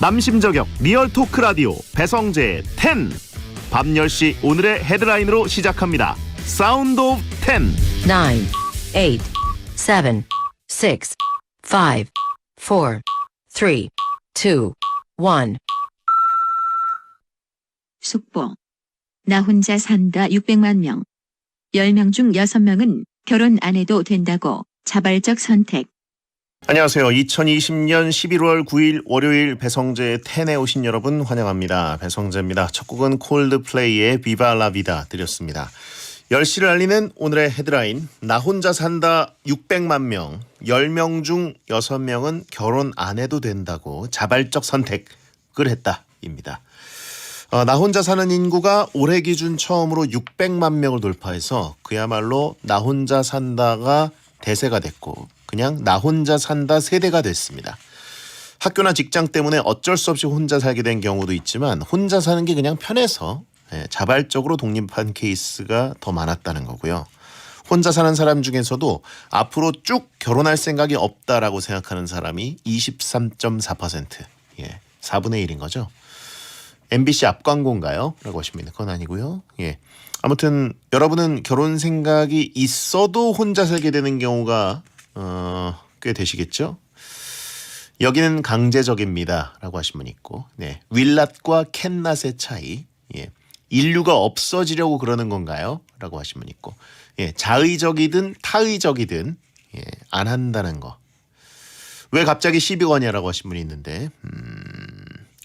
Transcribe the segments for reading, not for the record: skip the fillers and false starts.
남심저격 리얼 토크 라디오 배성재의 10. 밤 10시 오늘의 헤드라인으로 시작합니다. 사운드 오브 10. 9, 8, 7, 6, 5, 4, 3, 2, 1. 속보. 나 혼자 산다 600만 명. 10명 중 6명은 결혼 안 해도 된다고. 자발적 선택. 안녕하세요. 2020년 11월 9일 월요일 배성재의 10에 오신 여러분 환영합니다. 배성재입니다. 첫 곡은 콜드플레이의 비바 라 비다 드렸습니다. 10시를 알리는 오늘의 헤드라인. 나 혼자 산다 600만 명. 10명 중 6명은 결혼 안 해도 된다고 자발적 선택을 했다입니다. 나 혼자 사는 인구가 올해 기준 처음으로 600만 명을 돌파해서 그야말로 나 혼자 산다가 대세가 됐고 그냥 나 혼자 산다 세대가 됐습니다. 학교나 직장 때문에 어쩔 수 없이 혼자 살게 된 경우도 있지만 혼자 사는 게 그냥 편해서 자발적으로 독립한 케이스가 더 많았다는 거고요. 혼자 사는 사람 중에서도 앞으로 쭉 결혼할 생각이 없다라고 생각하는 사람이 23.4%. 4분의 1인 거죠. MBC 앞 광고인가요? 라고 하십니다. 그건 아니고요. 아무튼 여러분은 결혼 생각이 있어도 혼자 살게 되는 경우가 꽤 되시겠죠? 여기는 강제적입니다. 라고 하신 분 있고 윌낫과 캔낫의 차이. 인류가 없어지려고 그러는 건가요? 라고 하신 분 있고 자의적이든 타의적이든 안 한다는 거. 왜 갑자기 시비 거냐라고 하신 분이 있는데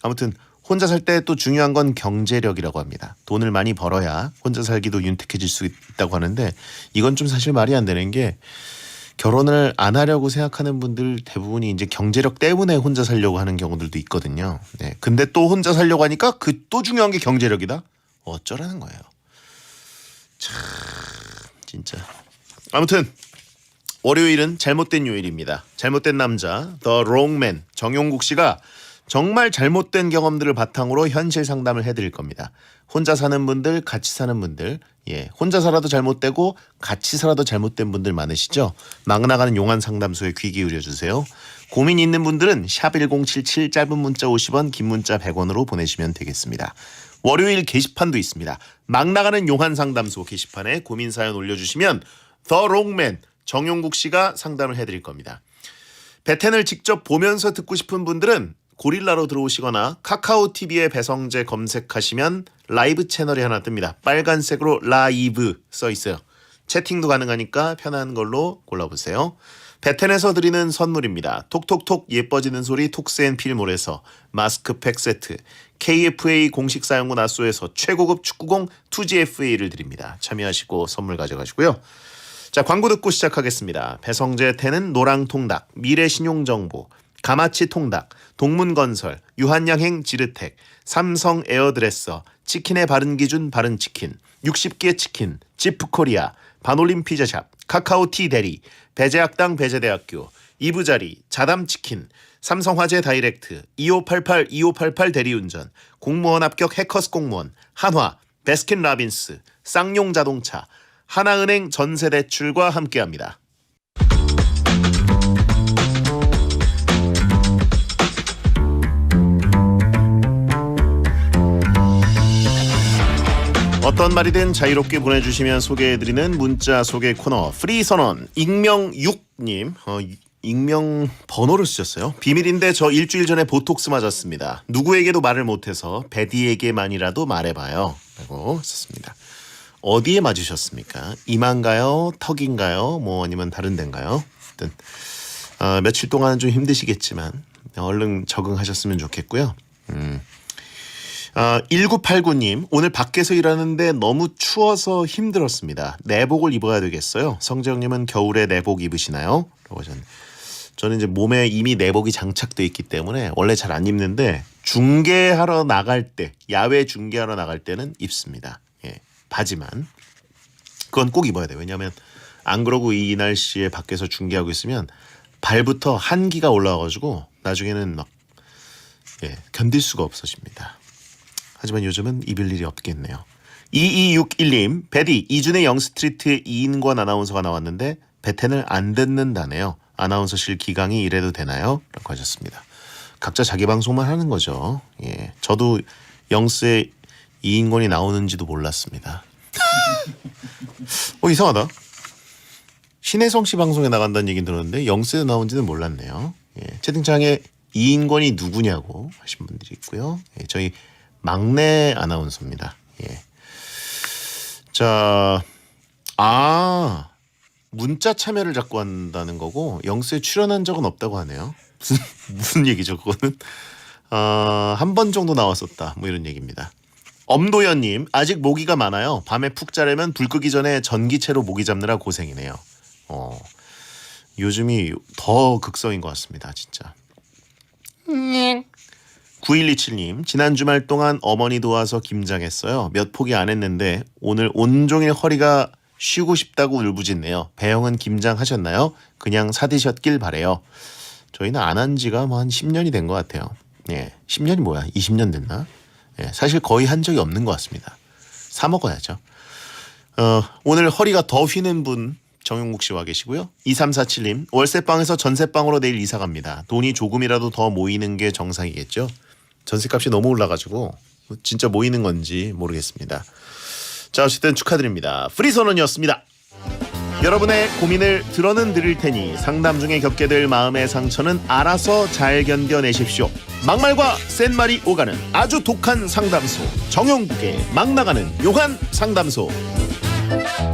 아무튼 혼자 살 때 또 중요한 건 경제력이라고 합니다. 돈을 많이 벌어야 혼자 살기도 윤택해질 수 있다고 하는데 이건 좀 사실 말이 안 되는 게 결혼을 안 하려고 생각하는 분들 대부분이 이제 경제력 때문에 혼자 살려고 하는 경우들도 있거든요. 근데 또 혼자 살려고 하니까 그 또 중요한 게 경제력이다? 어쩌라는 거예요. 참 진짜. 아무튼 월요일은 잘못된 요일입니다. 잘못된 남자 The Wrong Man 정용국 씨가 정말 잘못된 경험들을 바탕으로 현실 상담을 해드릴 겁니다. 혼자 사는 분들, 같이 사는 분들, 혼자 살아도 잘못되고 같이 살아도 잘못된 분들 많으시죠? 막 나가는 용한 상담소에 귀 기울여 주세요. 고민 있는 분들은 샵 1077 짧은 문자 50원, 긴 문자 100원으로 보내시면 되겠습니다. 월요일 게시판도 있습니다. 막 나가는 용한 상담소 게시판에 고민 사연 올려주시면 The Wrong Man 정용국 씨가 상담을 해드릴 겁니다. 배텐을 직접 보면서 듣고 싶은 분들은 고릴라로 들어오시거나 카카오TV에 배성재 검색하시면 라이브 채널이 하나 뜹니다. 빨간색으로 라이브 써있어요. 채팅도 가능하니까 편한 걸로 골라보세요. 배텐에서 드리는 선물입니다. 톡톡톡 예뻐지는 소리 톡스앤필몰에서 마스크팩 세트, KFA 공식 사용군 아쏘에서 최고급 축구공 2GFA를 드립니다. 참여하시고 선물 가져가시고요. 자, 광고 듣고 시작하겠습니다. 배성재 텐은 노랑통닭, 미래신용정보, 가마치 통닭, 동문건설, 유한양행 지르텍, 삼성 에어드레서, 치킨의 바른기준 바른치킨, 60개 치킨, 지프코리아, 반올림 피자샵, 카카오티 대리, 배제학당 배제대학교, 이부자리, 자담치킨, 삼성화재 다이렉트, 2588 대리운전, 공무원 합격 해커스 공무원, 한화, 베스킨라빈스, 쌍용자동차, 하나은행 전세대출과 함께합니다. 어떤 말이든 자유롭게 보내주시면 소개해드리는 문자 소개 코너 프리선언. 익명6님 익명 번호를 쓰셨어요. 비밀인데 저 일주일 전에 보톡스 맞았습니다. 누구에게도 말을 못해서 베디에게만이라도 말해봐요 라고 썼습니다. 어디에 맞으셨습니까? 이마인가요? 턱인가요? 아니면 다른 데인가요? 하여튼 며칠 동안은 좀 힘드시겠지만 얼른 적응하셨으면 좋겠고요. 1989님 오늘 밖에서 일하는데 너무 추워서 힘들었습니다. 내복을 입어야 되겠어요. 성재형님은 겨울에 내복 입으시나요? 라고 하셨는데 저는 이제 몸에 이미 내복이 장착돼 있기 때문에 원래 잘 안 입는데 중계하러 나갈 때 야외 중계하러 나갈 때는 입습니다. 바지만 그건 꼭 입어야 돼요. 왜냐하면 안 그러고 이 날씨에 밖에서 중계하고 있으면 발부터 한기가 올라와가지고 나중에는 막 견딜 수가 없어집니다. 하지만 요즘은 입을 일이 없겠네요. 2261님, 베디 이준의 영스트리트에 이인권 아나운서가 나왔는데 배텐을 안 듣는다네요. 아나운서실 기강이 이래도 되나요? 라고 하셨습니다. 각자 자기 방송만 하는 거죠. 예, 저도 영스의 이인권이 나오는지도 몰랐습니다. 이상하다. 신혜성 씨 방송에 나간다는 얘기 들었는데 영스에 나온지는 몰랐네요. 예, 채팅창에 이인권이 누구냐고 하신 분들이 있고요. 예, 저희 막내 아나운서입니다. 예. 자, 문자 참여를 자꾸 한다는 거고 영스에 출연한 적은 없다고 하네요. 무슨 얘기죠 그거는? 한 번 정도 나왔었다 뭐 이런 얘기입니다. 엄도연님 아직 모기가 많아요. 밤에 푹 자려면 불 끄기 전에 전기채로 모기 잡느라 고생이네요. 요즘이 더 극성인 것 같습니다 진짜. 9127님 지난 주말 동안 어머니 도와서 김장했어요. 몇 포기 안 했는데 오늘 온종일 허리가 쉬고 싶다고 울부짖네요. 배영은 김장하셨나요? 그냥 사드셨길 바래요. 저희는 안 한 지가 뭐 한 10년이 된 것 같아요. 예, 10년이 뭐야? 20년 됐나? 예, 사실 거의 한 적이 없는 것 같습니다. 사 먹어야죠. 오늘 허리가 더 휘는 분 정용국 씨 와 계시고요. 2347님 월세방에서 전세방으로 내일 이사 갑니다. 돈이 조금이라도 더 모이는 게 정상이겠죠. 전세값이 너무 올라가지고 진짜 모이는 건지 모르겠습니다. 자, 어쨌든 축하드립니다. 프리선언이었습니다. 여러분의 고민을 들어는 드릴 테니 상담 중에 겪게 될 마음의 상처는 알아서 잘 견뎌내십시오. 막말과 센 말이 오가는 아주 독한 상담소 정용국의 막 나가는 요한 상담소.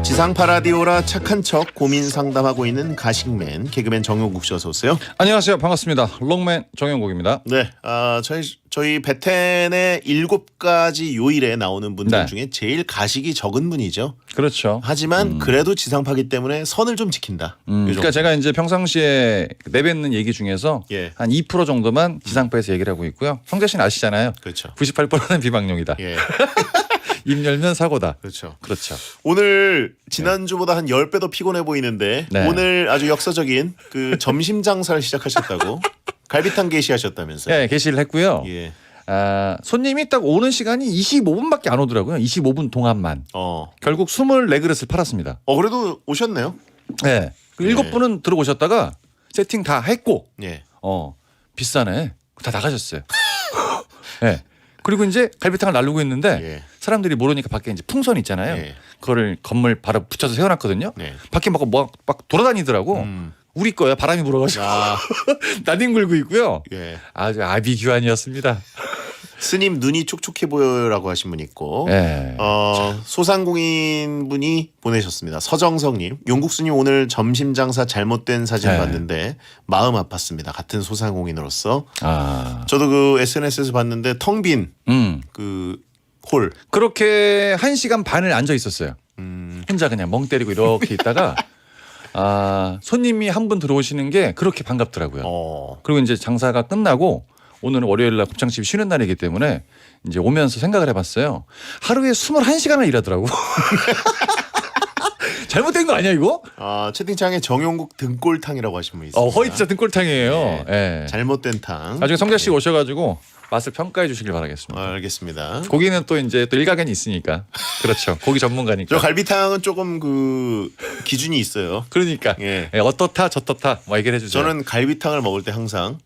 지상파 라디오라 착한 척 고민 상담하고 있는 가식맨 개그맨 정용국 씨 어서 오세요. 안녕하세요. 반갑습니다. 롱맨 정용국입니다. 네, 저희 베텐의 7가지 요일에 나오는 분들 네. 중에 제일 가식이 적은 분이죠. 그렇죠. 하지만 그래도 지상파기 때문에 선을 좀 지킨다. 요 그러니까 정도. 제가 이제 평상시에 내뱉는 얘기 중에서 예. 한 2% 정도만 지상파에서 얘기를 하고 있고요. 성재 씨는 아시잖아요. 그렇죠. 98%는 비방용이다. 예, 입 열면 사고다. 그렇죠. 그렇죠. 오늘 지난주보다 한 10배 더 피곤해 보이는데 네. 오늘 아주 역사적인 그 점심 장사를 시작하셨다고 갈비탕 게시하셨다면서요. 예, 게시를 했고요. 예. 손님이 딱 오는 시간이 25분밖에 안 오더라고요. 25분 동안만. 결국 24그릇을 팔았습니다. 그래도 오셨네요. 네. 그 7분은 들어오셨다가 세팅 다 했고 예. 비싸네. 다 나가셨어요. 네. 그리고 이제 갈비탕을 나르고 있는데 예. 사람들이 모르니까 밖에 이제 풍선 있잖아요. 예. 그거를 건물 바로 붙여서 세워놨거든요. 네. 밖에 막 돌아다니더라고. 우리 거야 바람이 불어가지고 나뒹굴고 있고요. 예. 아주 아비규환이었습니다. 스님 눈이 촉촉해 보여라고 하신 분 있고 네. 소상공인 분이 보내셨습니다. 서정성님 용국스님 오늘 점심 장사 잘못된 사진 네. 봤는데 마음 아팠습니다. 같은 소상공인으로서 저도 그 SNS에서 봤는데 텅 빈 그 홀 그렇게 1시간 반을 앉아 있었어요. 혼자 그냥 멍 때리고 이렇게 있다가 손님이 한 분 들어오시는 게 그렇게 반갑더라고요. 그리고 이제 장사가 끝나고 오늘은 월요일 날 곱창집이 쉬는 날이기 때문에 이제 오면서 생각을 해봤어요. 하루에 21시간을 일하더라고. 잘못된 거 아니야 이거? 채팅창에 정용국 등골탕이라고 하신 분 있습니다. 허이 진짜 등골탕이에요. 네. 네. 잘못된 탕. 나중에 성재 씨 오셔가지고 맛을 평가해 주시길 바라겠습니다. 알겠습니다. 고기는 또 이제 또 일가견이 있으니까 그렇죠. 고기 전문가니까. 저 갈비탕은 조금 그 기준이 있어요. 그러니까 예. 어떻다 저떻다 뭐 얘기를 해주세요. 저는 갈비탕을 먹을 때 항상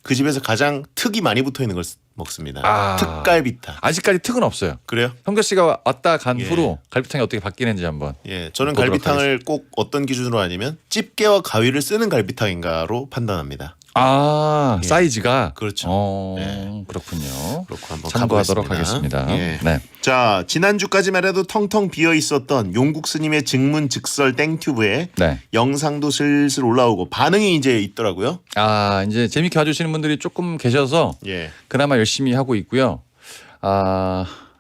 그 집에서 가장 특이 많이 붙어 있는 걸 먹습니다. 특갈비탕. 아직까지 특은 없어요. 그래요? 성재 씨가 왔다 간 예. 후로 갈비탕이 어떻게 바뀌는지 한번. 예, 저는 보도록 갈비탕을 꼭 어떤 기준으로 하냐면 집게와 가위를 쓰는 갈비탕인가로 판단합니다. 예. 사이즈가 그렇죠. 네. 그렇군요. 그렇고 한번 참고하도록 가보겠습니다. 하겠습니다. 예. 네. 자, 지난주까지만 해도 텅텅 비어 있었던 용국 스님의 증문즉설 땡튜브에 네. 영상도 슬슬 올라오고 반응이 이제 있더라고요. 이제 재밌게 봐주시는 분들이 조금 계셔서 예. 그나마 열심히 하고 있고요.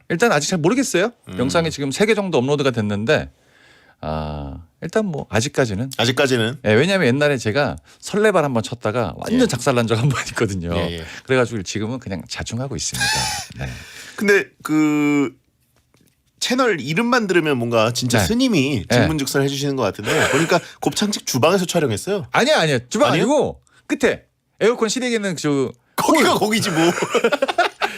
일단 아직 잘 모르겠어요. 영상이 지금 3개 정도 업로드가 됐는데 일단 뭐 아직까지는 왜냐하면 옛날에 제가 설레발 한번 쳤다가 완전 예. 작살난 적 한 번 있거든요. 예. 그래가지고 지금은 그냥 자중하고 있습니다. 네. 근데 그 채널 이름만 들으면 뭔가 진짜 네. 스님이 증문즉설 해주시는 것 같은데 보니까 곱창집 주방에서 촬영했어요. 아니야 주방 아니요? 아니고 끝에 에어컨 실외기는 거기가 거기지 뭐.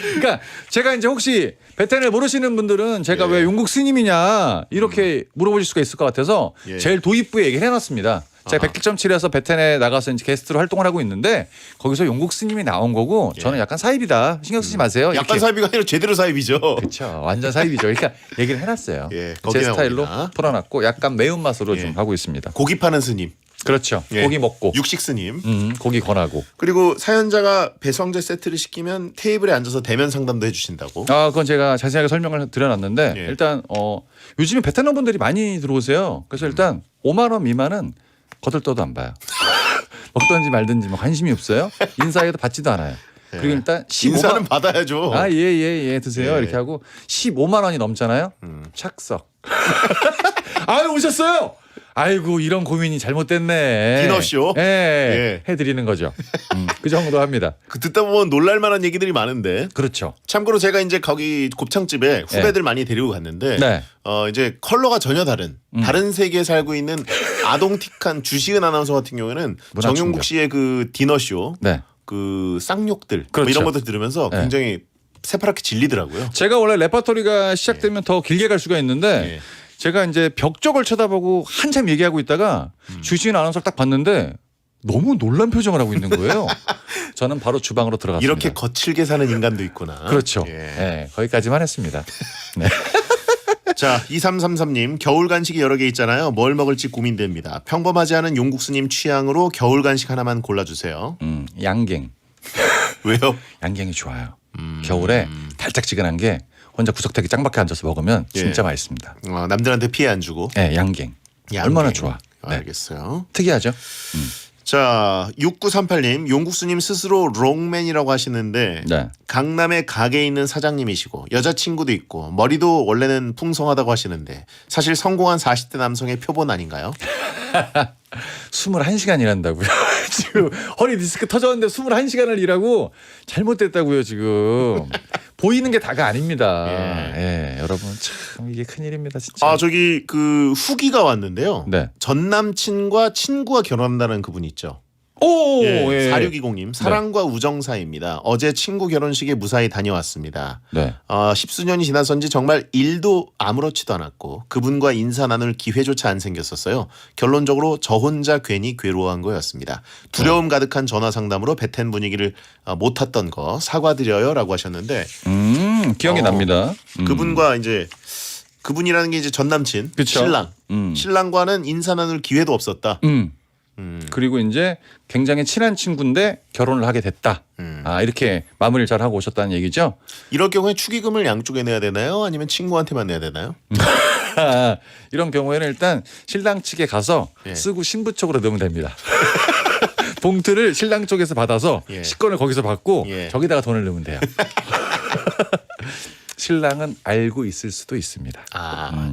그러니까 제가 이제 혹시 베텐을 모르시는 분들은 제가 예. 왜 용국 스님이냐 이렇게 물어보실 수가 있을 것 같아서 예. 제일 도입부에 얘기를 해놨습니다. 제가 101.7에서 베텐에 나가서 이제 게스트로 활동을 하고 있는데 거기서 용국 스님이 나온 거고 저는 약간 사입이다. 신경 쓰지 마세요. 약간 사입이가 아니라 제대로 사입이죠. 그렇죠. 완전 사입이죠. 그러니까 얘기를 해놨어요. 예, 제 거기나 스타일로 거기나. 풀어놨고 약간 매운맛으로 예. 좀 하고 있습니다. 고기 파는 스님. 그렇죠. 예. 고기 먹고 육식 스님. 고기 권하고. 그리고 사연자가 배성재 세트를 시키면 테이블에 앉아서 대면 상담도 해주신다고. 아, 그건 제가 자세하게 설명을 드려놨는데 예. 일단 요즘에 베트남 분들이 많이 들어오세요. 그래서 일단 5만 원 미만은 거들떠도 안 봐요. 먹든지 말든지 뭐 관심이 없어요. 인사해도 받지도 않아요. 그리고 일단 15만 인사는 받아야죠. 아, 예, 드세요. 예. 이렇게 하고 15만 원이 넘잖아요. 착석. 아유, 오셨어요. 아이고, 이런 고민이 잘못됐네. 디너쇼? 예. 해드리는 거죠. 그 정도 합니다. 그 듣다 보면 놀랄만한 얘기들이 많은데. 그렇죠. 참고로 제가 이제 거기 곱창집에 후배들 많이 데리고 갔는데 네. 이제 컬러가 전혀 다른 세계에 살고 있는 아동틱한 주시은 아나운서 같은 경우에는 문화 정용국 충격. 씨의 그 디너쇼 네. 그 쌍욕들 뭐 그렇죠. 이런 것들 들으면서 네. 굉장히 새파랗게 질리더라고요. 제가 원래 레퍼토리가 시작되면 더 길게 갈 수가 있는데 예. 제가 이제 벽 쪽을 쳐다보고 한참 얘기하고 있다가 주시은 아나운서를 딱 봤는데 너무 놀란 표정을 하고 있는 거예요. 저는 바로 주방으로 들어갔습니다. 이렇게 거칠게 사는 인간도 있구나. 그렇죠. 예. 예, 거기까지만 했습니다. 네. 자, 2333님 겨울 간식이 여러 개 있잖아요. 뭘 먹을지 고민됩니다. 평범하지 않은 용국수님 취향으로 겨울 간식 하나만 골라주세요. 양갱. 왜요? 양갱이 좋아요. 겨울에 달짝지근한 게 혼자 구석탱이 짱박혀 앉아서 먹으면 진짜 예. 맛있습니다. 남들한테 피해 안 주고. 네, 양갱. 얼마나 좋아. 네. 알겠어요. 특이하죠? 자, 6938님 용국수님 스스로 롱맨이라고 하시는데 네. 강남에 가게에 있는 사장님이시고 여자친구도 있고 머리도 원래는 풍성하다고 하시는데 사실 성공한 40대 남성의 표본 아닌가요? 21시간 일한다고요. 지금 허리 디스크 터졌는데 21시간을 일하고 잘못됐다고요, 지금. 보이는 게 다가 아닙니다. 예, 여러분 참 이게 큰일입니다, 진짜. 아, 저기 그 후기가 왔는데요. 네. 전 남친과 친구가 결혼한다는 그분 있죠. 오, 예, 예. 4620님 사랑과 우정 사이입니다. 어제 친구 결혼식에 무사히 다녀왔습니다. 네. 10수년이 지나선지 정말 일도 아무렇지도 않았고 그분과 인사 나눌 기회조차 안 생겼었어요. 결론적으로 저 혼자 괜히 괴로워한 거였습니다. 두려움 가득한 전화 상담으로 베텐 분위기를 못 탔던 거 사과드려요라고 하셨는데 기억이 납니다. 그분과 이제 그분이라는 게 이제 전 남친, 그쵸. 신랑, 음. 신랑과는 인사 나눌 기회도 없었다. 그리고 이제 굉장히 친한 친구인데 결혼을 하게 됐다. 아, 이렇게 마무리를 잘 하고 오셨다는 얘기죠. 이럴 경우에 축의금을 양쪽에 내야 되나요? 아니면 친구한테만 내야 되나요? 이런 경우에는 일단 신랑 측에 가서 예. 쓰고 신부 쪽으로 넣으면 됩니다. 봉투를 신랑 쪽에서 받아서 예. 식권을 거기서 받고 예. 저기다가 돈을 넣으면 돼요. 신랑은 알고 있을 수도 있습니다.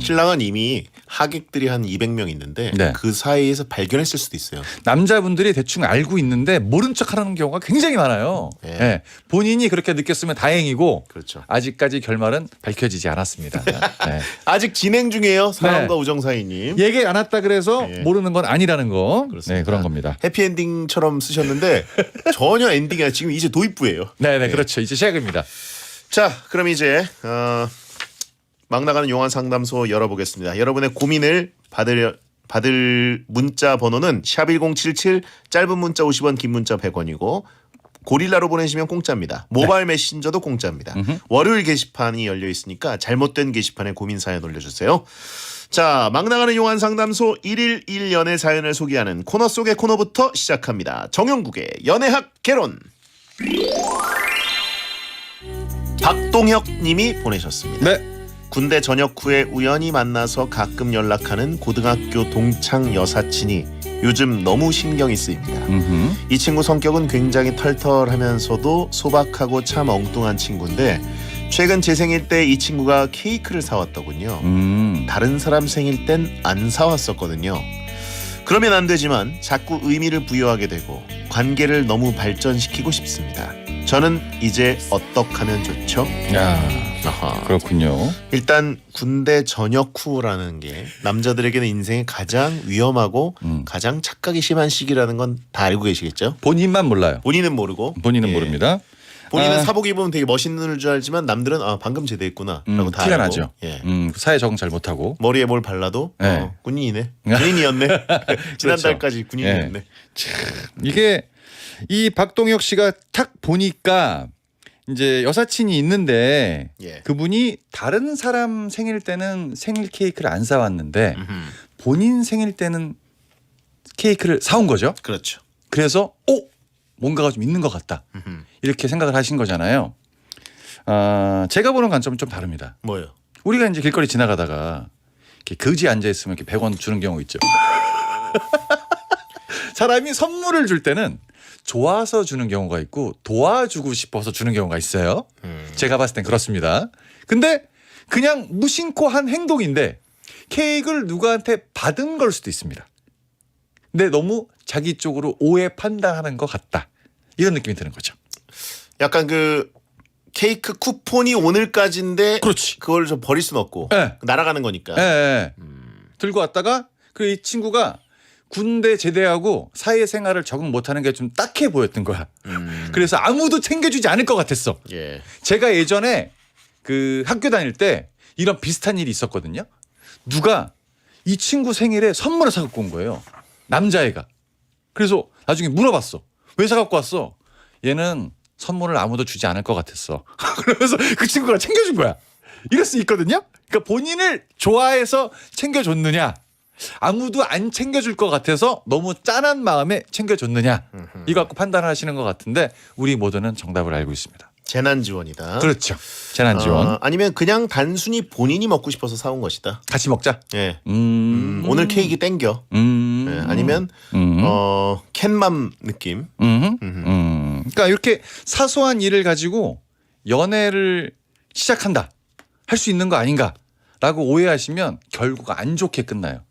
신랑은 이미 하객들이 한 200명 있는데 네. 그 사이에서 발견했을 수도 있어요. 남자분들이 대충 알고 있는데 모른 척하는 경우가 굉장히 많아요. 예. 예. 본인이 그렇게 느꼈으면 다행이고 그렇죠. 아직까지 결말은 밝혀지지 않았습니다. 네. 아직 진행 중이에요. 사랑과 네. 우정 사이님. 얘기 안 왔다 그래서 예. 모르는 건 아니라는 거. 그렇습니다. 네, 그런 겁니다. 해피엔딩처럼 쓰셨는데 전혀 엔딩이 아니라 지금 이제 도입부예요. 네, 그렇죠. 이제 시작입니다. 자, 그럼 이제 막 나가는 용한 상담소 열어보겠습니다. 여러분의 고민을 받을 문자 번호는 샵1077 짧은 문자 50원 긴 문자 100원이고 고릴라로 보내시면 공짜입니다. 모바일 메신저도 공짜입니다. 월요일 게시판이 열려 있으니까 잘못된 게시판에 고민 사연 올려주세요. 자, 막 나가는 용한 상담소 1일 1연애 사연을 소개하는 코너 속의 코너부터 시작합니다. 정용국의 연애학 개론. 박동혁 님이 보내셨습니다. 네. 군대 전역 후에 우연히 만나서 가끔 연락하는 고등학교 동창 여사친이 요즘 너무 신경이 쓰입니다. 이 친구 성격은 굉장히 털털하면서도 소박하고 참 엉뚱한 친구인데 최근 제 생일 때 이 친구가 케이크를 사왔더군요. 다른 사람 생일 땐 안 사왔었거든요. 그러면 안 되지만 자꾸 의미를 부여하게 되고 관계를 너무 발전시키고 싶습니다. 저는 이제 어떻게 하면 좋죠? 야, 아하. 그렇군요. 일단 군대 전역 후라는 게 남자들에게는 인생의 가장 위험하고 가장 착각이 심한 시기라는 건 다 알고 계시겠죠? 본인만 몰라요. 본인은 모르고 본인은 예. 모릅니다. 본인은 사복 입으면 되게 멋있는 줄 알지만 남들은 방금 제대했구나라고 다 티가 알고. 나죠. 예. 사회 적응 잘 못하고. 머리에 뭘 발라도 네. 군인이네. 군인이었네. 그렇죠. 지난달까지 군인이었네. 이게 이 박동혁 씨가 탁 보니까 이제 여사친이 있는데 예. 그분이 다른 사람 생일 때는 생일 케이크를 안 사왔는데 음흠. 본인 생일 때는 케이크를 사온 거죠. 그렇죠. 그래서 뭔가가 좀 있는 것 같다. 음흠. 이렇게 생각을 하신 거잖아요. 제가 보는 관점은 좀 다릅니다. 뭐요? 우리가 이제 길거리 지나가다가 이렇게 거지 앉아 있으면 이렇게 100원 주는 경우 있죠. 사람이 선물을 줄 때는 좋아서 주는 경우가 있고 도와주고 싶어서 주는 경우가 있어요. 제가 봤을 땐 그렇습니다. 근데 그냥 무심코 한 행동인데 케이크를 누구한테 받은 걸 수도 있습니다. 근데 너무 자기 쪽으로 오해 판단하는 것 같다. 이런 느낌이 드는 거죠. 약간 그 케이크 쿠폰이 오늘까지인데 그렇지. 그걸 좀 버릴 순 없고 네. 날아가는 거니까. 예. 들고 왔다가 그 이 친구가 군대 제대하고 사회생활을 적응 못하는 게 좀 딱해 보였던 거야. 그래서 아무도 챙겨주지 않을 것 같았어. 예. 제가 예전에 그 학교 다닐 때 이런 비슷한 일이 있었거든요. 누가 이 친구 생일에 선물을 사갖고 온 거예요. 남자애가. 그래서 나중에 물어봤어. 왜 사갖고 왔어? 얘는 선물을 아무도 주지 않을 것 같았어. 그러면서 그 친구가 챙겨준 거야. 이럴 수 있거든요. 그러니까 본인을 좋아해서 챙겨줬느냐, 아무도 안 챙겨줄 것 같아서 너무 짠한 마음에 챙겨줬느냐, 이거 갖고 판단하시는 것 같은데 우리 모두는 정답을 알고 있습니다. 재난 지원이다. 그렇죠. 재난 지원. 아니면 그냥 단순히 본인이 먹고 싶어서 사온 것이다. 같이 먹자. 예. 오늘 케이크 땡겨. 예. 아니면 캔맘 느낌. 그러니까 이렇게 사소한 일을 가지고 연애를 시작한다, 할 수 있는 거 아닌가라고 오해하시면 결국 안 좋게 끝나요.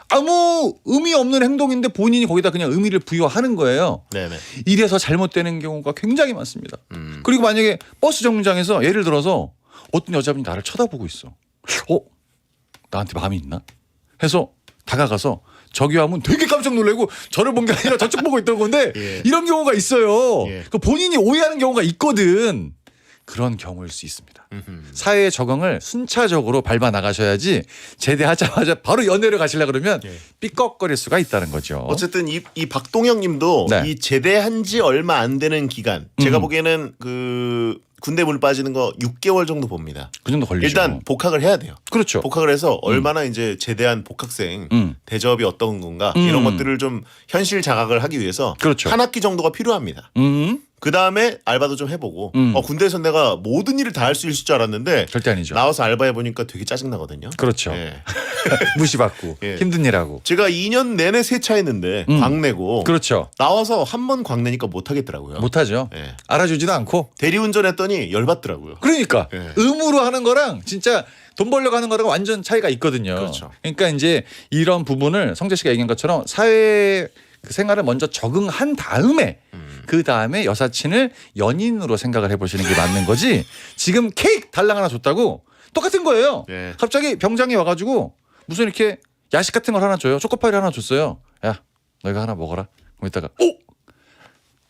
아무 의미 없는 행동인데 본인이 거기다 그냥 의미를 부여하는 거예요. 네네. 이래서 잘못되는 경우가 굉장히 많습니다. 그리고 만약에 버스 정류장에서 예를 들어서 어떤 여자분이 나를 쳐다보고 있어. 나한테 마음이 있나? 해서 다가가서 저기요 하면 되게 깜짝 놀라고 저를 본 게 아니라 저쪽 보고 있던 건데 예. 이런 경우가 있어요. 예. 그 본인이 오해하는 경우가 있거든. 그런 경우일 수 있습니다. 사회의 적응을 순차적으로 밟아 나가셔야지 제대하자마자 바로 연애를 가시려 그러면 예. 삐걱거릴 수가 있다는 거죠. 어쨌든 이 박동영 님도 네. 이 제대한 지 얼마 안 되는 기간 제가 보기에는 그 군대 물 빠지는 거 6개월 정도 봅니다. 그 정도 걸리죠. 일단 복학을 해야 돼요. 그렇죠. 복학을 해서 얼마나 이제 제대한 복학생 대접이 어떤 건가 이런 것들을 좀 현실 자각을 하기 위해서 그렇죠. 한 학기 정도가 필요합니다. 그 다음에 알바도 좀 해보고 군대에서 내가 모든 일을 다 할 수 있을 줄 알았는데 절대 아니죠. 나와서 알바해 보니까 되게 짜증 나거든요. 그렇죠. 예. 무시받고 예. 힘든 일하고. 제가 2년 내내 세차했는데 광내고 그렇죠. 나와서 한 번 광내니까 못 하겠더라고요. 못하죠. 예. 알아주지도 않고. 대리운전했더니 열받더라고요. 그러니까 예. 의무로 하는 거랑 진짜 돈 벌려고 하는 거랑 완전 차이가 있거든요. 그렇죠. 그러니까 이제 이런 부분을 성재 씨가 얘기한 것처럼 사회 그 생활을 먼저 적응한 다음에 그 다음에 여사친을 연인으로 생각을 해보시는 게 맞는 거지. 지금 케이크 달랑 하나 줬다고 똑같은 거예요. 예. 갑자기 병장이 와가지고 무슨 이렇게 야식 같은 걸 하나 줘요. 초코파이를 하나 줬어요. 야, 너희가 하나 먹어라. 그럼 이따가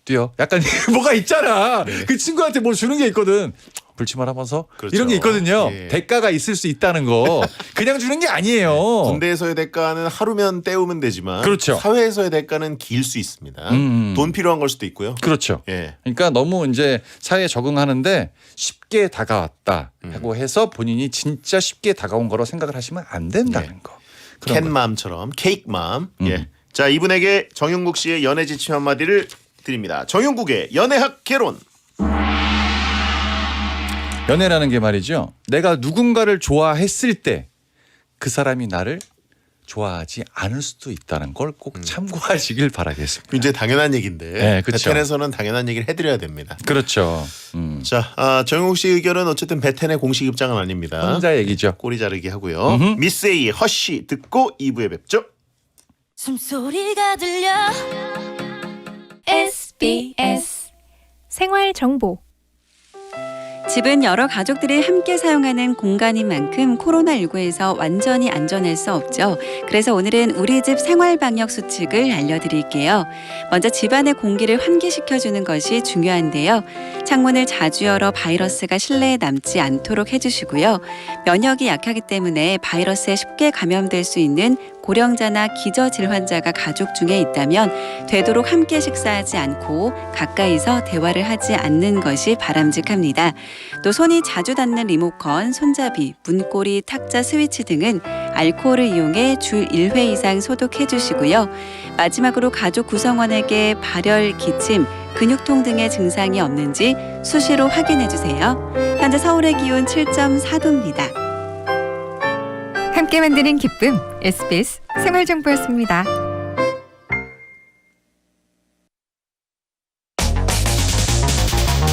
뛰어. 약간 뭐가 있잖아. 네. 그 친구한테 뭘 주는 게 있거든. 불침하면서 그렇죠. 이런 게 있거든요. 예. 대가가 있을 수 있다는 거. 그냥 주는 게 아니에요. 군대에서의 대가는 하루면 때우면 되지만 그렇죠. 사회에서의 대가는 길 수 있습니다. 돈 필요한 걸 수도 있고요. 그렇죠. 예. 그러니까 너무 이제 사회에 적응하는데 쉽게 다가왔다고 해서 본인이 진짜 쉽게 다가온 거로 생각을 하시면 안 된다는 거. 그런 거. 캔맘처럼 케이크맘. 예. 자, 이분에게 정용국 씨의 연애 지침 한마디를 드립니다. 정용국의 연애학 개론. 연애라는 게 말이죠. 내가 누군가를 좋아했을 때 그 사람이 나를 좋아하지 않을 수도 있다는 걸 꼭 참고하시길 바라겠습니다. 굉장히 당연한 얘기인데 네, 그렇죠. 베텐에서는 당연한 얘기를 해드려야 됩니다. 그렇죠. 자, 정용국 씨 의견은 어쨌든 베텐의 공식 입장은 아닙니다. 혼자 얘기죠. 꼬리 자르기 하고요. 미스 A의 허쉬 듣고 2부에 뵙죠. 숨소리가 들려 SBS 생활 정보 집은 여러 가족들이 함께 사용하는 공간인 만큼 코로나19에서 완전히 안전할 수 없죠. 그래서 오늘은 우리 집 생활방역 수칙을 알려드릴게요. 먼저 집안의 공기를 환기시켜주는 것이 중요한데요. 창문을 자주 열어 바이러스가 실내에 남지 않도록 해주시고요. 면역이 약하기 때문에 바이러스에 쉽게 감염될 수 있는 고령자나 기저질 환자가 가족 중에 있다면 되도록 함께 식사하지 않고 가까이서 대화를 하지 않는 것이 바람직합니다. 또 손이 자주 닿는 리모컨, 손잡이, 문고리, 탁자, 스위치 등은 알코올을 이용해 주 1회 이상 소독해 주시고요. 마지막으로 가족 구성원에게 발열, 기침, 근육통 등의 증상이 없는지 수시로 확인해 주세요. 현재 서울의 기온 7.4도입니다. 함께 만드는 기쁨 SBS 생활정보였습니다.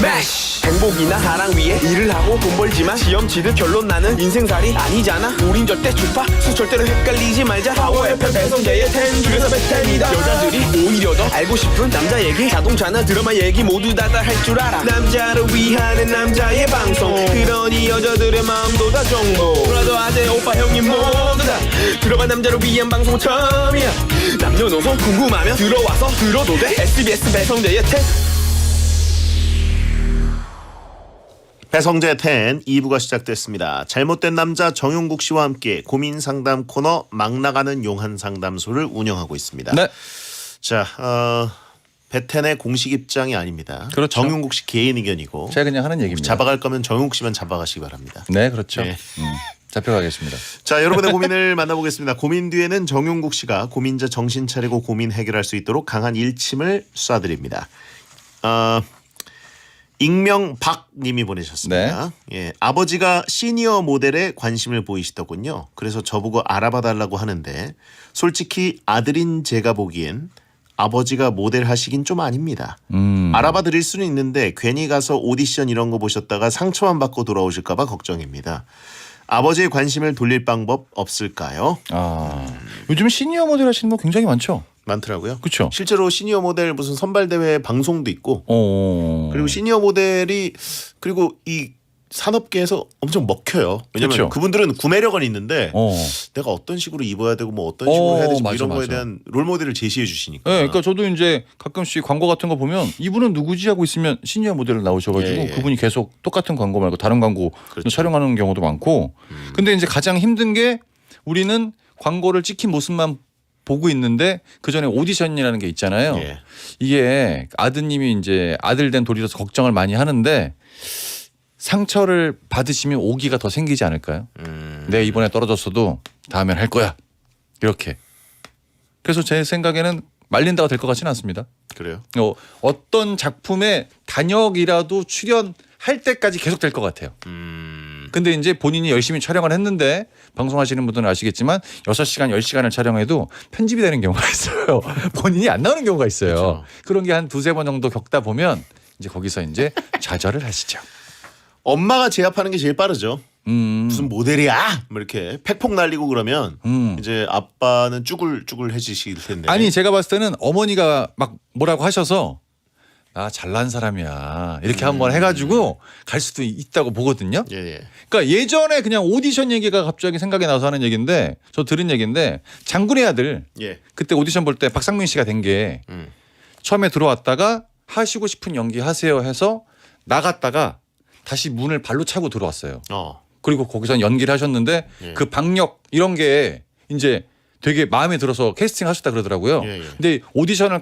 매시 행복이나 사랑 위해 일을 하고 돈 벌지만 시험 치듯 결론 나는 인생살이 아니잖아. 우린 절대 주파수 절대로 헷갈리지 말자. 파워 FM 배성재의 10 중에서 베텐이다. 여자들이 오히려 더 알고 싶은 남자 얘기, 자동차나 드라마 얘기 모두 다 할 줄 알아. 남자를 위한 남자의 방송, 그러니 여자들의 마음도 다 정보. 브라더 아재 오빠 형님 모두 다 들어봐. 남자를 위한 방송 처음이야. 남녀노소 궁금하면 들어와서 들어도 돼. SBS 배성재의 10. 배성재 10 2부가 시작됐습니다. 잘못된 남자 정용국 씨와 함께 고민 상담 코너 막 나가는 용한 상담소를 운영하고 있습니다. 네. 자, 배텐의 공식 입장이 아닙니다. 그렇죠. 정용국 씨 개인 의견이고 제가 그냥 하는 얘기입니다. 잡아갈 거면 정용국 씨만 잡아가시기 바랍니다. 네, 그렇죠. 네. 잡혀가겠습니다. 자, 여러분의 고민을 만나보겠습니다. 고민 뒤에는 정용국 씨가 고민자 정신 차리고 고민 해결할 수 있도록 강한 일침을 쏴드립니다. 익명 박님이 보내셨습니다. 예, 아버지가 시니어 모델에 관심을 보이시더군요. 그래서 저보고 알아봐달라고 하는데 솔직히 아들인 제가 보기엔 아버지가 모델 하시긴 좀 아닙니다. 알아봐 드릴 수는 있는데 괜히 가서 오디션 이런 거 보셨다가 상처만 받고 돌아오실까 봐 걱정입니다. 아버지의 관심을 돌릴 방법 없을까요? 요즘 시니어 모델 하시는 분 굉장히 많죠? 많더라고요. 그렇죠. 실제로 시니어 모델 무슨 선발 대회 방송도 있고 그리고 시니어 모델이 그리고 이 산업계에서 엄청 먹혀요. 왜냐하면 그쵸. 그분들은 구매력은 있는데 내가 어떤 식으로 입어야 되고 뭐 어떤 식으로 해야 되지 뭐 이런 거에 대한 롤 모델을 제시해 주시니까. 네, 그러니까 저도 이제 가끔씩 광고 같은 거 보면 이분은 누구지 하고 있으면 시니어 모델을 나오셔가지고 예. 그분이 계속 똑같은 광고 말고 다른 광고 그렇죠. 촬영하는 경우도 많고. 근데 이제 가장 힘든 게 우리는 광고를 찍힌 모습만 보고 있는데 그 전에 오디션이라는 게 있잖아요. 예. 이게 아드님이 이제 아들 된 돌이라서 걱정을 많이 하는데 상처를 받으시면 오기가 더 생기지 않을까요? 내가 이번에 떨어졌어도 다음엔 할 거야. 이렇게. 그래서 제 생각에는 말린다가 될 것 같지는 않습니다. 그래요? 어떤 작품에 단역이라도 출연할 때까지 계속 될 것 같아요. 근데 이제 본인이 열심히 촬영을 했는데 방송하시는 분들은 아시겠지만 6시간, 10시간을 촬영해도 편집이 되는 경우가 있어요. 본인이 안 나오는 경우가 있어요. 그렇죠. 그런 게 한 두세 번 정도 겪다 보면 이제 거기서 이제 좌절을 하시죠. 엄마가 제압하는 게 제일 빠르죠. 무슨 모델이야? 뭐 이렇게 팩폭 날리고 그러면 이제 아빠는 쭈글쭈글해지실 텐데. 아니 제가 봤을 때는 어머니가 막 뭐라고 하셔서 나 잘난 사람이야 이렇게 한번 해가지고 갈 수도 있다고 보거든요. 예. 그러니까 예전에 그냥 오디션 얘기가 갑자기 생각이 나서 하는 얘기인데 저 들은 얘기인데 장군의 아들 예. 그때 오디션 볼 때 박상민 씨가 된 게 처음에 들어왔다가 하시고 싶은 연기 하세요 해서 나갔다가 다시 문을 발로 차고 들어왔어요. 그리고 거기서 연기를 하셨는데 예. 그 박력 이런 게 이제 되게 마음에 들어서 캐스팅 하셨다 그러더라고요. 예. 근데 오디션을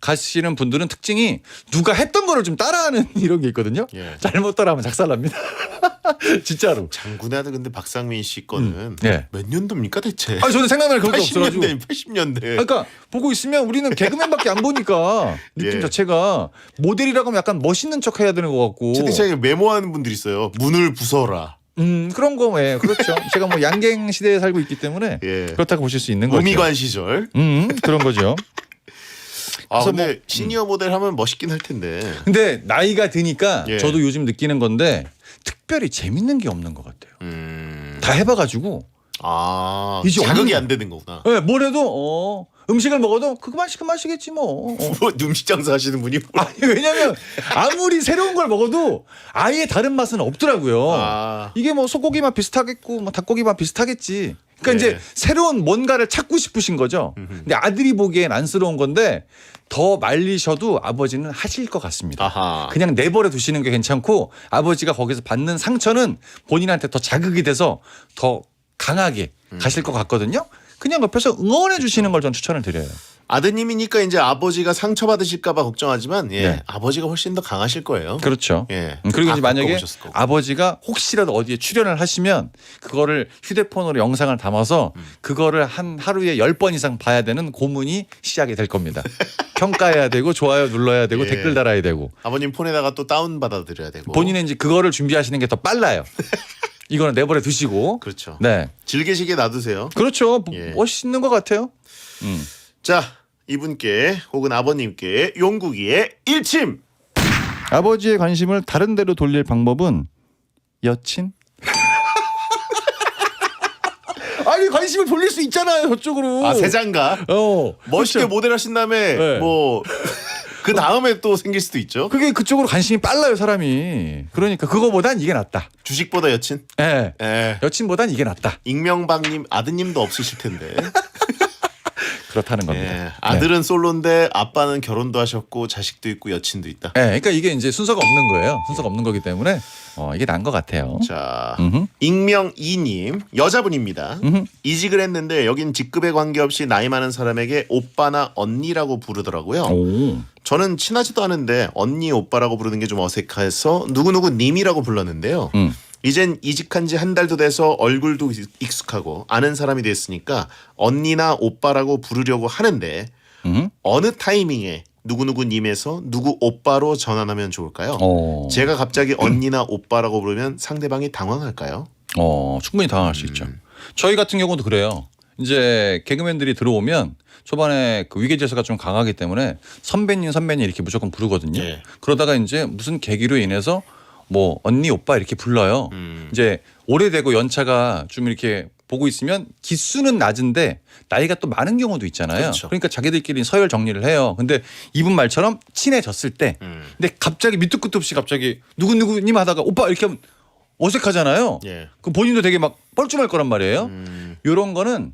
가시는 분들은 특징이 누가 했던 거를 좀 따라하는 이런 게 있거든요. 예. 잘못 따라하면 작살납니다. 진짜로. 장군의 아들 근데 박상민 씨 거는 예. 몇 년도입니까 대체? 아니 저는 생각날 그런 게 없어가지고. 80년대. 그러니까 보고 있으면 우리는 개그맨밖에 안 보니까 느낌 예. 자체가 모델이라고 하면 약간 멋있는 척 해야 되는 것 같고. 채팅창에 메모하는 분들 있어요. 문을 부숴라. 그런 거, 예, 그렇죠. 제가 뭐 양갱 시대에 살고 있기 때문에 예. 그렇다고 보실 수 있는 거죠. 우미관 시절. 그런 거죠. 근데 뭐, 시니어 모델 하면 멋있긴 할 텐데. 근데 나이가 드니까 예. 저도 요즘 느끼는 건데 특별히 재밌는 게 없는 것 같아요. 다 해봐가지고 이제 자극이 없는 안 되는 거구나. 예, 뭘 해도 음식을 먹어도 그 맛이겠지 뭐. 뭐 음식 장사 하시는 분이 뭐. 아니 왜냐면 아무리 새로운 걸 먹어도 아예 다른 맛은 없더라고요. 아. 이게 뭐 소고기 맛 비슷하겠고 뭐 닭고기 맛 비슷하겠지. 그러니까 네. 이제 새로운 뭔가를 찾고 싶으신 거죠. 근데 아들이 보기엔 안쓰러운 건데 더 말리셔도 아버지는 하실 것 같습니다. 아하. 그냥 내버려 두시는 게 괜찮고 아버지가 거기서 받는 상처는 본인한테 더 자극이 돼서 더 강하게 가실 것 같거든요. 그냥 옆에서 응원해 주시는 걸 전 추천을 드려요. 아드님이니까 이제 아버지가 상처받으실까봐 걱정하지만 예, 네. 아버지가 훨씬 더 강하실 거예요. 그렇죠. 예. 그리고 다 이제 만약에 겪어보셨을 거고. 아버지가 혹시라도 어디에 출연을 하시면 그거를 휴대폰으로 영상을 담아서 그거를 한 하루에 10번 이상 봐야 되는 고문이 시작이 될 겁니다. 평가해야 되고 좋아요 눌러야 되고 예. 댓글 달아야 되고 아버님 폰에다가 또 다운 받아드려야 되고. 본인은 이제 그거를 준비하시는 게 더 빨라요. 이거는 내버려 두시고. 그렇죠. 네. 즐기시게 놔두세요. 그렇죠. 예. 멋있는 것 같아요. 자, 이분께 혹은 아버님께 용국이의 일침. 아버지의 관심을 다른 데로 돌릴 방법은 여친? 아니 관심을 돌릴 수 있잖아요 저쪽으로. 아, 세장가. 멋있게 그렇죠. 모델하신 다음에 네. 뭐 그 다음에 또 생길 수도 있죠. 그게 그쪽으로 관심이 빨라요 사람이. 그러니까 그거보단 이게 낫다. 주식보다 여친. 예. 예. 여친보단 이게 낫다. 익명박님 아드님도 없으실 텐데. 그렇다는 겁니다. 예. 아들은 솔로인데 아빠는 결혼도 하셨고 자식도 있고 여친도 있다. 네. 그러니까 이게 이제 순서가 없는 거예요. 순서가 없는 거기 때문에 이게 난 것 같아요. 자, 음흠. 익명 이님 여자분입니다. 음흠. 이직을 했는데 여긴 직급에 관계없이 나이 많은 사람에게 오빠나 언니라고 부르더라고요. 오. 저는 친하지도 않은데 언니 오빠라고 부르는 게 좀 어색해서 누구누구 님이라고 불렀는데요. 이젠 이직한 지 한 달도 돼서 얼굴도 익숙하고 아는 사람이 됐으니까 언니나 오빠라고 부르려고 하는데 어느 타이밍에 누구누구 님에서 누구 오빠로 전환하면 좋을까요? 제가 갑자기 언니나 오빠라고 부르면 상대방이 당황할까요? 충분히 당황할 수 있죠. 저희 같은 경우도 그래요. 이제 개그맨들이 들어오면 초반에 그 위계질서가 좀 강하기 때문에 선배님 이렇게 무조건 부르거든요. 예. 그러다가 이제 무슨 계기로 인해서 뭐 언니 오빠 이렇게 불러요. 이제 오래되고 연차가 좀 이렇게 보고 있으면 기수는 낮은데 나이가 또 많은 경우도 있잖아요. 그렇죠. 그러니까 자기들끼리 서열 정리를 해요. 근데 이분 말처럼 친해졌을 때 근데 갑자기 밑도 끝도 없이 갑자기 누구누구님 하다가 오빠 이렇게 하면 어색하잖아요. 예. 그 본인도 되게 막 뻘쭘할 거란 말이에요. 이런 거는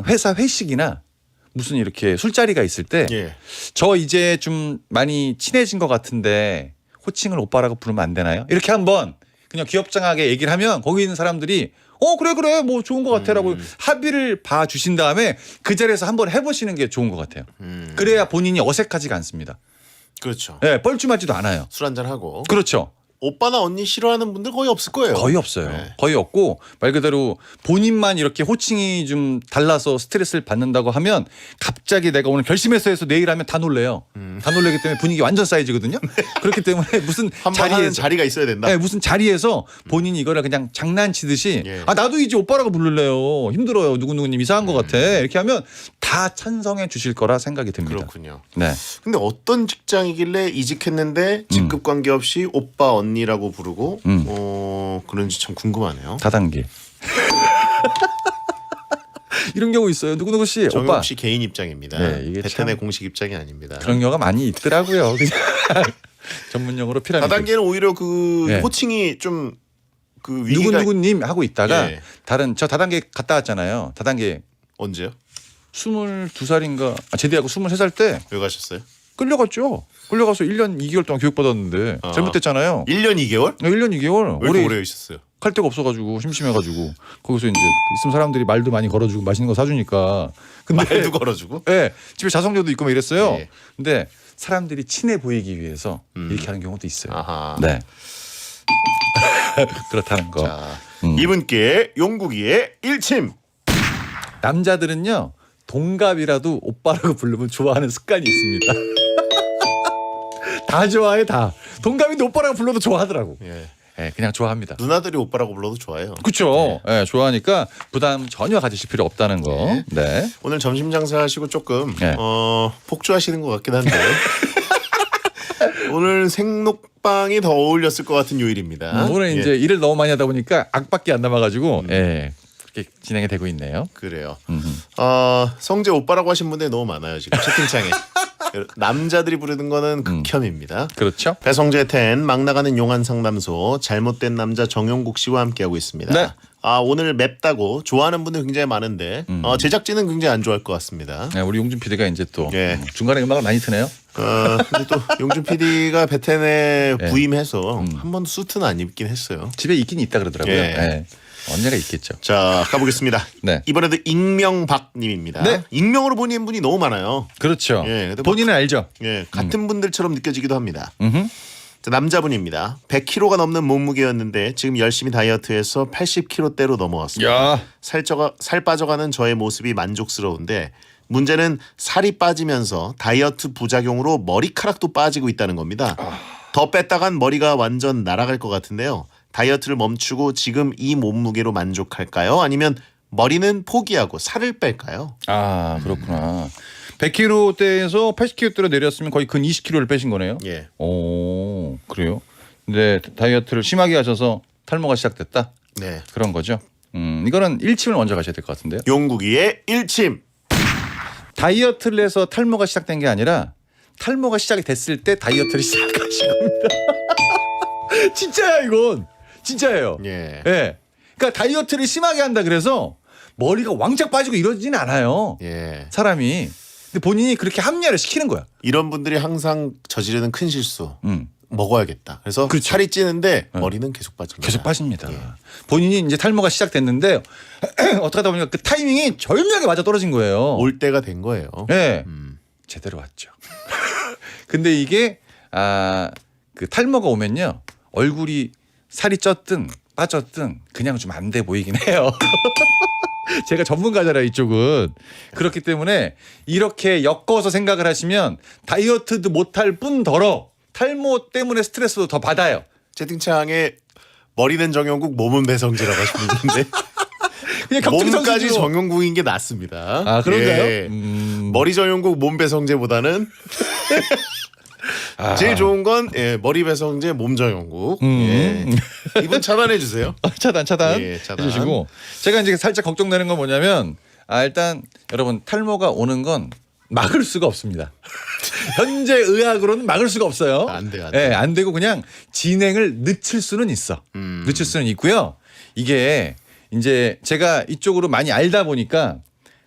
회사 회식이나 무슨 이렇게 술자리가 있을 때 저 예. 이제 좀 많이 친해진 것 같은데 호칭을 오빠라고 부르면 안 되나요? 이렇게 한번 그냥 귀엽장하게 얘기를 하면 거기 있는 사람들이 그래 뭐 좋은 것 같아라고 합의를 봐 주신 다음에 그 자리에서 한번 해보시는 게 좋은 것 같아요. 그래야 본인이 어색하지가 않습니다. 그렇죠. 네, 뻘쭘하지도 않아요. 술 한잔 하고. 그렇죠. 오빠나 언니 싫어하는 분들 거의 없을 거예요. 거의 없어요. 네. 거의 없고 말 그대로 본인만 이렇게 호칭이 좀 달라서 스트레스를 받는다고 하면 갑자기 내가 오늘 결심했어 해서 내일 하면 다 놀래요. 다 놀래기 때문에 분위기 완전 싸해지거든요. 그렇기 때문에 무슨 한번 하는 자리가 있어야 된다. 네, 무슨 자리에서 본인이 이거를 그냥 장난치듯이 예. 나도 이제 오빠라고 부를래요. 힘들어요. 누구누구님 이상한 것 같아. 이렇게 하면 다 찬성해 주실 거라 생각이 듭니다. 그렇군요. 네. 근데 어떤 직장이길래 이직했는데 직급 관계없이 오빠 언니라고 부르고 그런지 참 궁금하네요. 다단계. 이런 경우 있어요. 누구누구 씨 오빠. 정혁 씨 개인 입장입니다. 네, 이게 베텐의 참- 공식 입장이 아닙니다. 그런 경우가 많이 있더라고요. 그냥 전문 용어로 피라미드. 다단계는 오히려 그 네. 호칭이 좀 그 위기가 누구누구님 하고 있다가 예. 다른 저 다단계 갔다 왔잖아요. 다단계 언제요? 22살인가 제대하고 23살 때 왜 가셨어요? 끌려갔죠. 끌려가서 1년 2개월 동안 교육받았는데 아. 잘못됐잖아요. 1년 2개월? 1년 2개월 왜 이렇게 오래 있었어요? 갈 데가 없어가지고 심심해가지고 거기서 이제 있으면 사람들이 말도 많이 걸어주고 맛있는 거 사주니까 근데 말도 걸어주고? 네, 집에 자성료도 있고 막 이랬어요. 예. 근데 사람들이 친해 보이기 위해서 이렇게 하는 경우도 있어요. 아하. 네. 그렇다는 거. 자, 이분께 용국이의 일침. 남자들은요 동갑이라도 오빠라고 부르면 좋아하는 습관이 있습니다. 다 좋아해 다. 동갑인데 오빠라고 불러도 좋아하더라고. 예. 네, 그냥 좋아합니다. 누나들이 오빠라고 불러도 좋아해요. 그렇죠. 네, 좋아하니까 부담 전혀 가지실 필요 없다는 거. 네. 네. 오늘 점심 장사하시고 조금 네. 폭주하시는 것 같긴 한데 오늘 생록빵이 더 어울렸을 것 같은 요일입니다. 오늘 예. 이제 일을 너무 많이 하다 보니까 악밖에 안 남아가지고 예. 그렇게 진행이 되고 있네요. 그래요. 성재 오빠라고 하신 분들이 너무 많아요 지금 채팅창에. 남자들이 부르는 거는 극혐입니다. 그렇죠. 배성재 10 막 나가는 용한 상담소 잘못된 남자 정용국 씨와 함께하고 있습니다. 네. 오늘 맵다고 좋아하는 분들 굉장히 많은데 제작진은 굉장히 안 좋아할 것 같습니다. 네, 우리 용준 PD가 이제 또 예. 중간에 음악을 많이 트네요. 근데 또 용준 PD가 베텐에 예. 부임해서 한 번도 수트는 안 입긴 했어요. 집에 있긴 있다 그러더라고요. 예. 예. 언제가 있겠죠. 자 가보겠습니다. 네. 이번에도 익명박님입니다. 네. 익명으로 보낸 분이 너무 많아요. 그렇죠. 예, 근데 본인은 알죠. 예, 같은 분들처럼 느껴지기도 합니다. 음흠. 자, 남자분입니다. 100kg가 넘는 몸무게였는데 지금 열심히 다이어트해서 80kg대로 넘어왔습니다. 야. 살 빠져가는 저의 모습이 만족스러운데 문제는 살이 빠지면서 다이어트 부작용으로 머리카락도 빠지고 있다는 겁니다. 더 뺐다간 머리가 완전 날아갈 것 같은데요. 다이어트를 멈추고 지금 이 몸무게로 만족할까요? 아니면 머리는 포기하고 살을 뺄까요? 아 그렇구나. 100kg대에서 80kg대로 내렸으면 거의 근 20kg를 빼신 거네요. 예. 오 그래요. 근데 다이어트를 심하게 하셔서 탈모가 시작됐다. 네. 그런 거죠. 이거는 일침을 먼저 가셔야 될 것 같은데요. 용국이의 일침. 다이어트를 해서 탈모가 시작된 게 아니라 탈모가 시작이 됐을 때 다이어트를 시작하신 겁니다. 진짜야 이건. 진짜예요. 예. 예. 그러니까 다이어트를 심하게 한다 그래서 머리가 왕창 빠지고 이러지는 않아요. 예. 사람이. 근데 본인이 그렇게 합리화를 시키는 거야. 이런 분들이 항상 저지르는 큰 실수. 먹어야겠다. 그래서 그렇죠. 살이 찌는데 머리는 계속 빠집니다. 계속 빠집니다. 본인이 이제 탈모가 시작됐는데 어떻게 하다 보니까 그 타이밍이 절묘하게 맞아 떨어진 거예요. 올 때가 된 거예요. 네. 제대로 왔죠. 근데 이게 그 탈모가 오면요. 얼굴이 살이 쪘든 빠졌든 그냥 좀 안 돼 보이긴 해요. 제가 전문가잖아요 이쪽은. 그렇기 때문에 이렇게 엮어서 생각을 하시면 다이어트도 못할 뿐더러 탈모 때문에 스트레스도 더 받아요. 채팅창에 머리는 정용국 몸은 배성재라고 하시는 분인데 그냥 몸까지 격투선수죠. 정용국인 게 낫습니다. 아 그런가요? 예. 머리 정용국 몸 배성재보다는 제일 좋은 건 머리 배성재 몸 정용국. 예. 이분 차단해 주세요. 차단 예, 차단. 해주시고 제가 이제 살짝 걱정되는 건 뭐냐면 일단 여러분 탈모가 오는 건 막을 수가 없습니다. 현재 의학으로는 막을 수가 없어요. 안 돼요, 안 돼요. 예, 안 되고 그냥 진행을 늦출 수는 있어. 늦출 수는 있고요. 이게 이제 제가 이쪽으로 많이 알다 보니까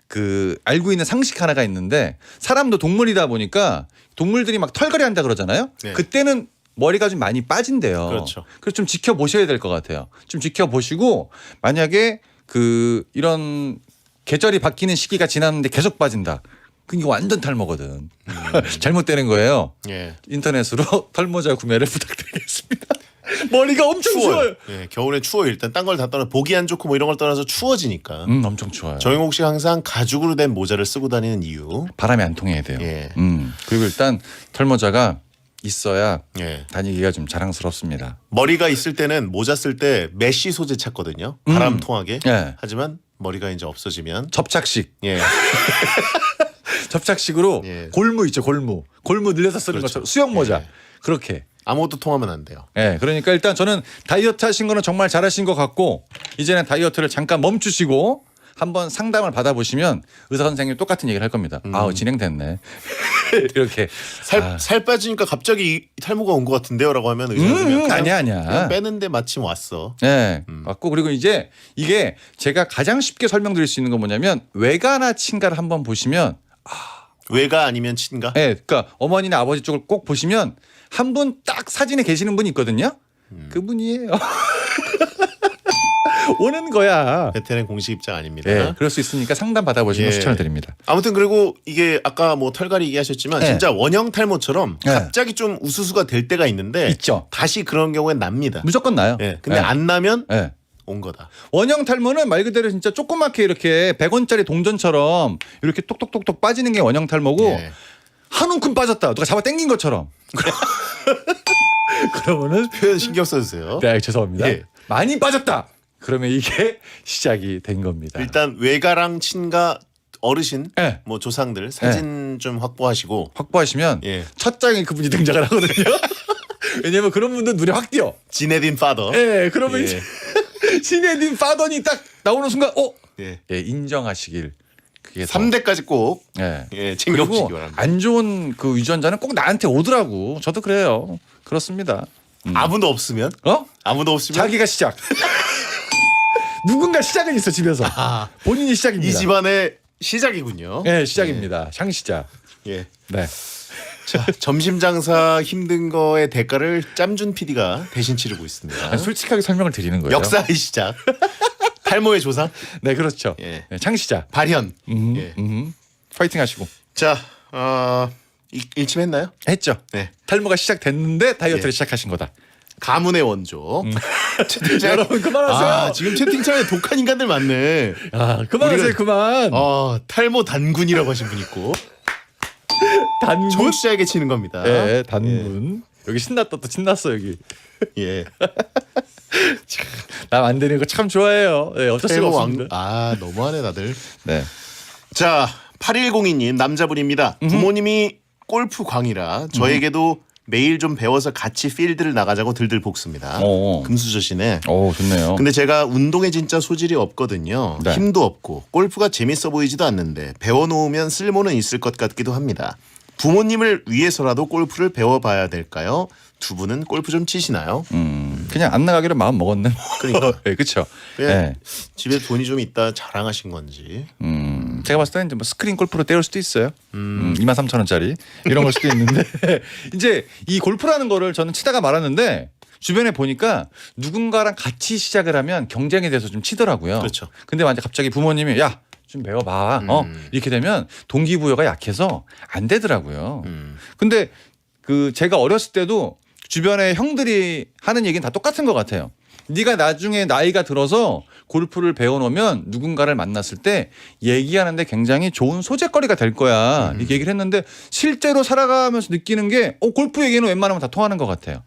그 알고 있는 상식 하나가 있는데 사람도 동물이다 보니까 동물들이 막 털갈이 한다 그러잖아요. 네. 그때는 머리가 좀 많이 빠진대요. 그렇죠. 그래서 좀 지켜보셔야 될 것 같아요. 좀 지켜보시고 만약에 그 이런 계절이 바뀌는 시기가 지났는데 계속 빠진다. 그게 완전 탈모거든. 잘못되는 거예요. 예. 인터넷으로 털모자 구매를 부탁드리겠습니다. 머리가 엄청 추워요. 예, 겨울에 추워요. 일단 딴 걸 다 떠나 보기 안 좋고 뭐 이런 걸 떠나서 추워지니까. 엄청 추워요. 정용국 씨가 항상 가죽으로 된 모자를 쓰고 다니는 이유. 바람이 안 통해야 돼요. 예. 그리고 일단 털모자가 있어야 예. 다니기가 좀 자랑스럽습니다. 머리가 있을 때는 모자 쓸 때 메쉬 소재 찾거든요. 바람 통하게. 예. 하지만 머리가 이제 없어지면 접착식. 예. 접착식으로 예. 골무 있죠. 골무 늘려서 쓰는 그렇죠. 것처럼 수영 모자. 예. 그렇게. 아무것도 통하면 안 돼요. 예, 그러니까 일단 저는 다이어트 하신 거는 정말 잘하신 것 같고 이제는 다이어트를 잠깐 멈추시고 한번 상담을 받아보시면 의사 선생님이 똑같은 얘기를 할 겁니다. 진행됐네. 이렇게 살 빠지니까 갑자기 탈모가 온 것 같은데요라고 하면 의사는 아니야. 그냥 빼는데 마침 왔어. 네, 맞고 그리고 이제 이게 제가 가장 쉽게 설명드릴 수 있는 건 뭐냐면 외가나 친가를 한번 보시면 외가 아니면 친가? 네, 그러니까 어머니나 아버지 쪽을 꼭 보시면 한 분 딱 사진에 계시는 분이 있거든요. 그분이에요. 오는 거야. 베테랑 공식 입장 아닙니다. 네, 그럴 수 있으니까 상담 받아보시는 거 추천을 드립니다. 아무튼 그리고 이게 아까 뭐 털갈이 얘기하셨지만 네. 진짜 원형 탈모처럼 네. 갑자기 좀 우수수가 될 때가 있는데 있죠. 다시 그런 경우엔 납니다. 무조건 나요. 예. 근데 네. 안 나면 네. 온 거다. 원형 탈모는 말 그대로 진짜 조그맣게 이렇게 100원짜리 동전처럼 이렇게 똑똑똑똑 빠지는 게 원형 탈모고 예. 한 움큼 빠졌다. 누가 잡아 당긴 것처럼. 그러면은 표현 신경 써주세요. 네, 죄송합니다. 예. 많이 빠졌다. 그러면 이게 시작이 된 겁니다. 일단 외가랑 친가 어르신 네. 뭐 조상들 사진 좀 확보하시고 확보하시면 예. 첫 장에 그분이 등장을 하거든요. 왜냐면 그런 분들 눈에 확 띄어. 지네딘 파더. 예, 그러면 예. 이제 시네딘 파더니 딱 나오는 순간 예. 예, 인정하시길. 그게 더- 3대까지 꼭 예. 예, 챙겨보시기 그리고 바랍니다. 안 좋은 그 유전자는 꼭 나한테 오더라고. 저도 그래요. 그렇습니다. 아무도 없으면 아무도 없으면 자기가 시작. 누군가 시작은 있어 집에서. 본인이 시작입니다. 이 집안의 시작이군요. 네, 시작입니다. 창시작. 예. 네. 자, 점심 장사 힘든 거의 대가를 짬준 PD가 대신 치르고 있습니다. 솔직하게 설명을 드리는 거예요. 역사의 시작. 탈모의 조상. 네, 그렇죠. 예. 네, 창시작. 발현. 예. 파이팅 하시고. 자, 일침했나요? 했죠. 네. 탈모가 시작됐는데 다이어트를 예. 시작하신 거다. 가문의 원조. 채팅창에 여러분 그만하세요. 아, 지금 채팅창에 독한 인간들 많네. 아, 그만하세요. 우리가- 그만. 탈모 단군이라고 하신 분 있고 단군. 청취자에게 치는 겁니다. 네, 단군. 여기 신났다 또 신났어 여기. 예. 남 안 되는 거 참 좋아해요. 네, 어쩔 수가 탈모 없습니다. 너무하네 다들. 네. 자, 8102님 남자분입니다. 부모님이 골프 광이라 저에게도 매일 좀 배워서 같이 필드를 나가자고 들들 볶습니다. 금수저시네. 오, 좋네요. 근데 제가 운동에 진짜 소질이 없거든요. 네. 힘도 없고 골프가 재밌어 보이지도 않는데 배워놓으면 쓸모는 있을 것 같기도 합니다. 부모님을 위해서라도 골프를 배워봐야 될까요? 두 분은 골프 좀 치시나요? 그냥 안 나가기로 마음 먹었네. 그러니까. 네, 그렇죠. 왜 네. 집에 돈이 좀 있다 자랑하신 건지. 제가 봤을 때는 이제 뭐 스크린 골프로 때울 수도 있어요. 23,000원짜리 이런 걸 수도 있는데 이제 이 골프라는 거를 저는 치다가 말았는데 주변에 보니까 누군가랑 같이 시작을 하면 경쟁에 대해서 좀 치더라고요. 그렇죠. 근데 완전 갑자기 부모님이 야 좀 배워봐. 이렇게 되면 동기부여가 약해서 안 되더라고요. 근데 그 제가 어렸을 때도 주변에 형들이 하는 얘기는 다 똑같은 것 같아요. 네가 나중에 나이가 들어서 골프를 배워놓으면 누군가를 만났을 때 얘기하는데 굉장히 좋은 소재거리가 될 거야. 이렇게 얘기를 했는데 실제로 살아가면서 느끼는 게 골프 얘기는 웬만하면 다 통하는 것 같아요.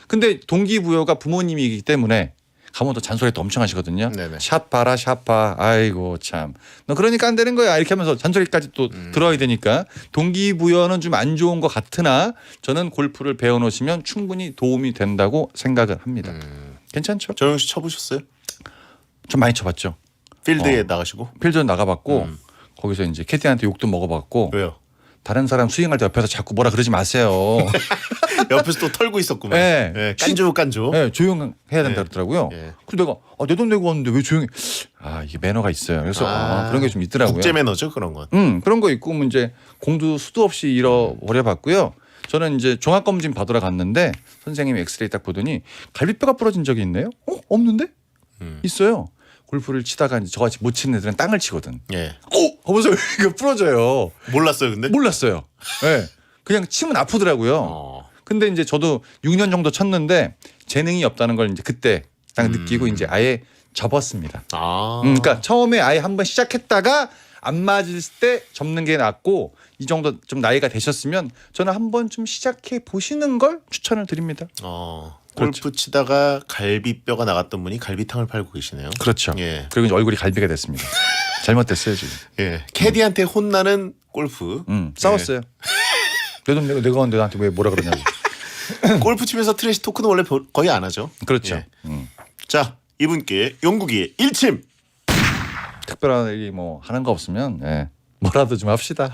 근데 동기부여가 부모님이기 때문에 가면 또 잔소리 또 엄청 하시거든요. 네네. 샷 봐라 샷 봐. 아이고 참. 너 그러니까 안 되는 거야. 이렇게 하면서 잔소리까지 또 들어야 되니까 동기부여는 좀 안 좋은 것 같으나 저는 골프를 배워놓으시면 충분히 도움이 된다고 생각을 합니다. 괜찮죠? 정영 씨 쳐보셨어요? 좀 많이 쳐봤죠. 필드에 나가시고? 필드 나가봤고 거기서 이제 캐디한테 욕도 먹어봤고 왜요? 다른 사람 스윙할 때 옆에서 자꾸 뭐라 그러지 마세요. 옆에서 또 털고 있었구만. 네. 예, 깐조. 네, 조용해야 된다 그러더라고요. 예. 그래서 내가 내 돈 내고 왔는데 왜 조용해? 이게 매너가 있어요. 그래서 그런 게 좀 있더라고요. 국제 매너죠 그런 건. 그런 거 있고 뭐 이제 공도 수도 없이 잃어버려 봤고요. 저는 이제 종합검진 받으러 갔는데 선생님이 엑스레이 딱 보더니 갈비뼈가 부러진 적이 있네요. 없는데? 있어요. 골프를 치다가 이제 저같이 못 치는 애들은 땅을 치거든. 예. 하면서 이거 부러져요. 몰랐어요 근데? 몰랐어요. 네. 그냥 치면 아프더라고요. 근데 이제 저도 6년 정도 쳤는데 재능이 없다는 걸 이제 그때 딱 느끼고 이제 아예 접었습니다. 그러니까 처음에 아예 한번 시작했다가 안 맞을 때 접는 게 낫고 이 정도 좀 나이가 되셨으면 저는 한번 좀 시작해 보시는 걸 추천을 드립니다. 골프 치다가 갈비뼈가 나갔던 분이 갈비탕을 팔고 계시네요. 그렇죠. 예. 그리고 이제 얼굴이 갈비가 됐습니다. 잘못됐어요 지금. 예. 캐디한테 혼나는 골프. 싸웠어요. 내 돈 내가 왔는데 나한테 왜 뭐라 그러냐고. 골프 치면서 트래시 토크는 원래 거의 안 하죠. 그렇죠. 예. 자, 이분께 영국이 일침. 특별한 일이 뭐 하는 거 없으면 뭐라도 좀 합시다.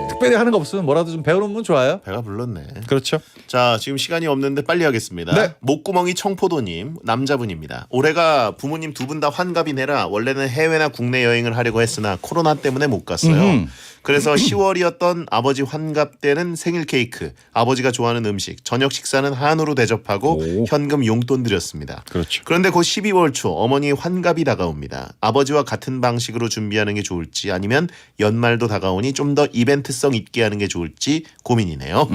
특별히 하는 거 없으면 뭐라도 좀 배워놓으면 좋아요. 배가 불렀네. 그렇죠. 자, 지금 시간이 없는데 빨리 하겠습니다. 네. 목구멍이 청포도님 남자분입니다. 올해가 부모님 두 분 다 환갑이내라 원래는 해외나 국내 여행을 하려고 했으나 코로나 때문에 못 갔어요. 그래서 10월이었던 아버지 환갑 때는 생일 케이크, 아버지가 좋아하는 음식, 저녁 식사는 한우로 대접하고 현금 용돈 드렸습니다. 그렇죠. 그런데 곧 12월 초 어머니 환갑이 다가옵니다. 아버지와 같은 방식으로 준비하는 게 좋을지 아니면 연말도 다가오니 좀 더 이벤트성 있게 하는 게 좋을지 고민이네요.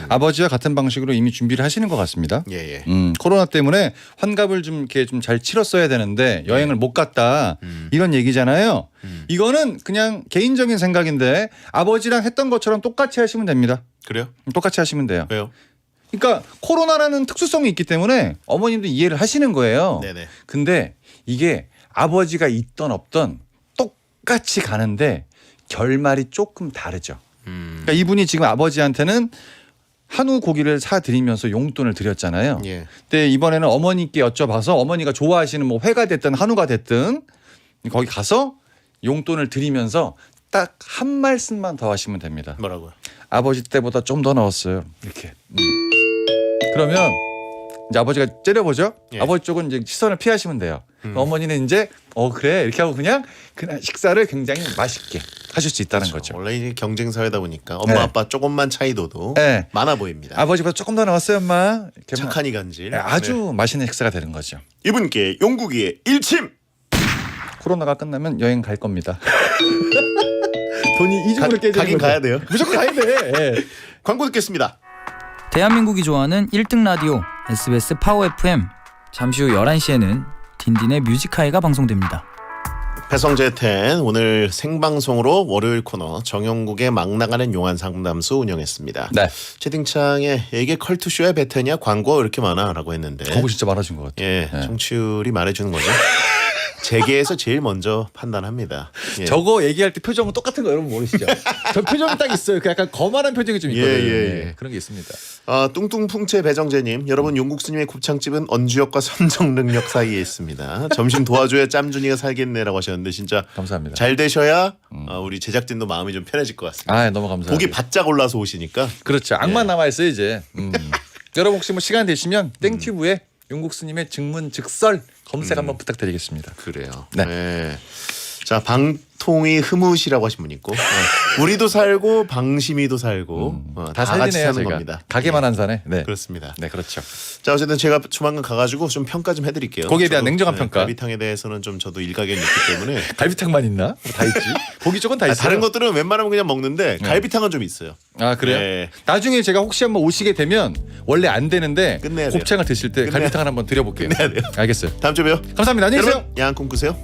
아버지와 같은 방식으로 이미 준비를 하시는 것 같습니다. 예. 코로나 때문에 환갑을 좀 이렇게 좀 잘 치렀어야 되는데 여행을 못 갔다 이런 얘기잖아요. 이거는 그냥 개인적인 생각인데 아버지랑 했던 것처럼 똑같이 하시면 됩니다. 그래요? 똑같이 하시면 돼요. 왜요? 그러니까 코로나라는 특수성이 있기 때문에 어머님도 이해를 하시는 거예요. 네네. 근데 이게 아버지가 있던 없던 똑같이 가는데 결말이 조금 다르죠. 그러니까 이분이 지금 아버지한테는 한우 고기를 사드리면서 용돈을 드렸잖아요. 예. 근데 이번에는 어머니께 여쭤봐서 어머니가 좋아하시는 뭐 회가 됐든 한우가 됐든 거기 가서 용돈을 드리면서 딱 한 말씀만 더 하시면 됩니다. 뭐라고요? 아버지 때보다 좀 더 넣었어요. 이렇게. 그러면 이제 아버지가 째려보죠. 예. 아버지 쪽은 이제 시선을 피하시면 돼요. 어머니는 이제 그래 이렇게 하고 그냥 식사를 굉장히 맛있게 하실 수 있다는 거죠. 원래 이제 경쟁 사회다 보니까 엄마 네. 아빠 조금만 차이도도 네. 많아 보입니다. 아버지보다 조금 더 넣었어요, 엄마. 이렇게 착한 이간질. 네, 아주 네. 맛있는 식사가 되는 거죠. 이분께 용국이의 일침. 코로나가 끝나면 여행 갈 겁니다. 돈이 이중으로 깨지는 가긴 거죠. 가야 돼요. 무조건 가야 돼. 예. 광고 듣겠습니다. 대한민국이 좋아하는 1등 라디오 SBS 파워 FM. 잠시 후 11시에는 딘딘의 뮤직하이가 방송됩니다. 배성재 10 오늘 생방송으로 월요일 코너 정영국의 막 나가는 용한 상담소 운영했습니다. 네. 채팅창에 이게 컬투쇼의 베테냐 광고가 왜 이렇게 많아라고 했는데 광고 진짜 많아진 것 같아요. 예, 네. 청취율이 말해주는 거죠. 재계에서 제일 먼저 판단합니다. 예. 저거 얘기할 때 표정은 똑같은 거 여러분 모르시죠? 저 표정이 딱 있어요. 그 약간 거만한 표정이 좀 있거든요. 예. 그런 게 있습니다. 뚱뚱풍채 배정재님, 여러분 용국스님의 곱창집은 언주역과 선정능력 사이에 있습니다. 점심 도와줘야 짬준이가 살겠네라고 하셨는데 진짜 감사합니다. 잘 되셔야 우리 제작진도 마음이 좀 편해질 것 같습니다. 아, 너무 감사합니다. 고기 바짝 올라서 오시니까 그렇죠. 악만 예. 남아 있어요 이제. 여러분 혹시 뭐 시간 되시면 땡튜브에 용국스님의 증문즉설 검색 한번 부탁드리겠습니다. 그래요. 네. 네. 자, 방통이 흐뭇이라고 하신 분 있고 우리도 살고 방심이도 살고 다 같이 살리네요 사는 제가. 겁니다. 가게만 예. 안 사네. 네. 그렇습니다. 네, 그렇죠. 자, 어쨌든 제가 조만간 가가지고 좀 평가 좀 해드릴게요. 거기에 대한 저도, 냉정한 평가. 갈비탕에 대해서는 좀 저도 일가견이 있기 때문에 갈비탕만 있나? 뭐 다 있지. 고기 쪽은 다 있어요. 다른 것들은 웬만하면 그냥 먹는데 갈비탕은 좀 있어요. 아, 그래요? 네. 나중에 제가 혹시 한번 오시게 되면 원래 안 되는데 끝내야 돼요. 곱창을 드실 때 끝내야 갈비탕을 한번 드려볼게요. 끝내야 돼요. 알겠어요. 다음 주에 봬요. 감사합니다. 안녕히 계세요. 여러분, 야한 꿈 꾸세요.